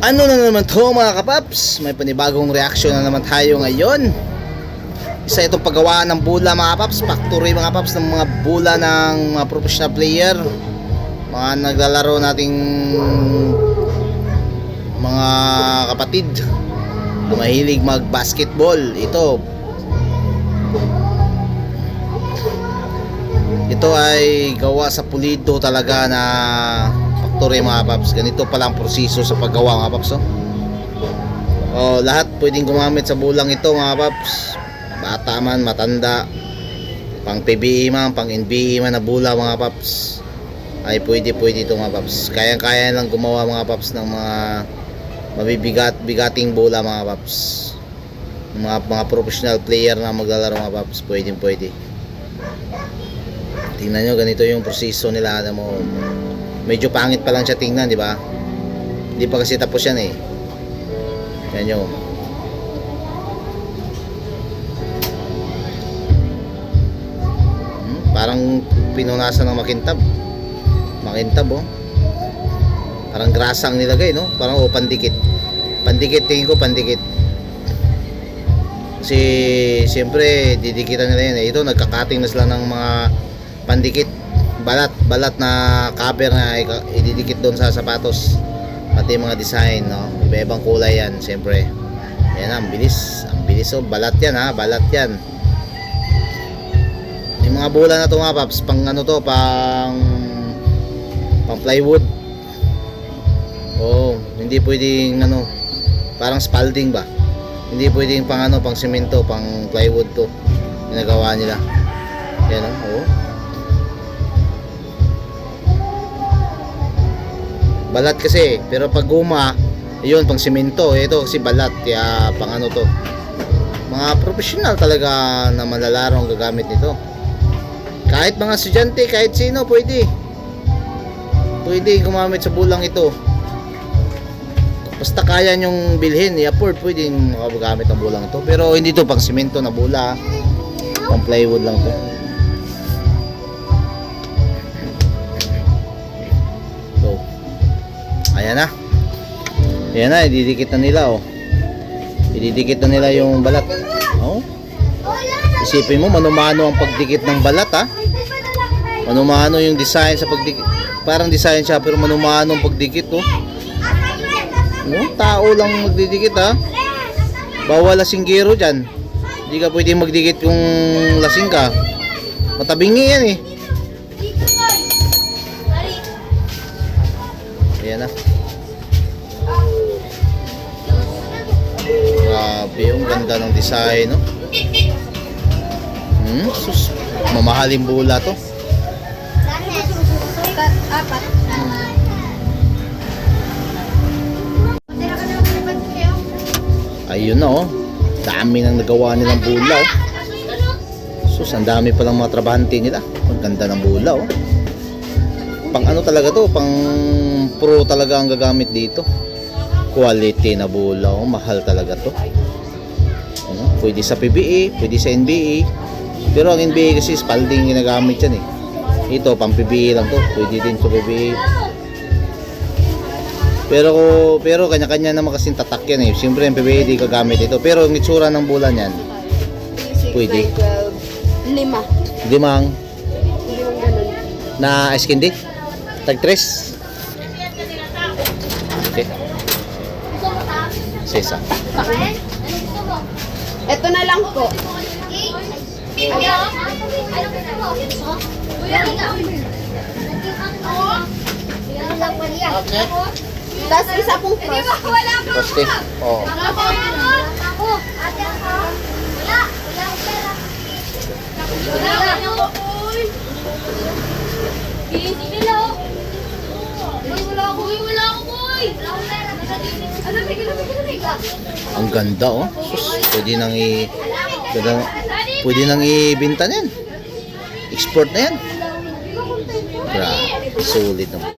Ano na naman to mga kapaps? May panibagong reaksyon na naman tayo ngayon. Isa itong paggawaan ng bula mga paps. Factory mga paps ng mga bula ng mga professional player, mga naglalaro nating mga kapatid na mahilig mag basketball. Ito ay gawa sa pulido talaga na factory mga paps. Ganito pala ang proseso sa paggawa mga paps. Lahat pwedeng gumamit sa bulang ito mga paps. Bata man, matanda, pang PBE man, pang NBE man na bula mga paps, ay pwede ito mga paps. Kaya lang gumawa mga paps ng mga bigating bula mga paps. Mga professional player na maglalaro mga paps, pwede. Tingnan nyo, ganito yung proseso nila. Alam mo, medyo pangit pa lang siya tingnan, di ba? Hindi pa kasi tapos yan eh. Tingnan nyo. Parang pinunasan ng makintab oh. Parang grasa ang nilagay, no? Parang pandikit tingin ko, pandikit. Kasi siyempre didikitan nila yan eh. Ito nagkakating na sila ng mga pandikit, balat na cover na ididikit doon sa sapatos, pati mga design, no? Iba-ibang kulay yan siyempre. Ayan, ang bilis oh. Balat yan ha, balat yan. Yung mga bola na to mga paps, pang ano to, pang plywood. Hindi pwedeng ano, parang spalding ba? Hindi pwedeng pang ano, pang semento, pang plywood to. Ginagawa nila. Yan oh. Balat kasi, pero pag guma, yun pang semento. Ito kasi balat, kaya pang ano to. Mga professional talaga na malalaro ang gagamit nito. Kahit mga estudyante, kahit sino, pwede gumamit sa bulang ito. Basta kaya nyong bilhin, i-afford, pwede makagamit ng bulang ito. Pero hindi to pang simento na bula, pang plywood lang to. So, ayan na, ididikit na nila oh. Ididikit na nila yung balat. Isipin mo, mano-mano ang pagdikit ng balat ha. Mano-mano yung design sa pagdikit. Parang design siya pero mano-mano ang pagdikit oh. Tao lang magdidikit ha. Bawal lasinggero dyan. Hindi ka pwede magdikit kung lasing ka. Matabingi yan eh. Ayan na. Grabe, yung ganda ng design no. Sus, mamahaling bula to. Ayun na oh. Dami nang nagawa nilang bula oh. Sus, ang dami palang mga trabahante nila. Ang ganda ng bula oh. Pang ano talaga to, pang pro talaga ang gagamit dito. Quality na bula oh. Mahal talaga to. Pwede sa PBE, pwede sa NBE. Pero ang NBA kasi spalding ginagamit yan eh. Ito pang PBE lang to, pwede din sa PBE. Pero kanya-kanya naman kasing tatak yan eh. Siyempre ang PBE di gagamit ito. Pero ang itsura ng bulan yan, pwede. 5 ganun. Na ice candy? Tag 3. Okay. Sesa. Ito na lang po. Okay. Tapos isa pong frosty. Frosty. Oo. Ang ganda oh. Sus, pwede nang ibenta yan. Export na yan. Grabe, solid naman.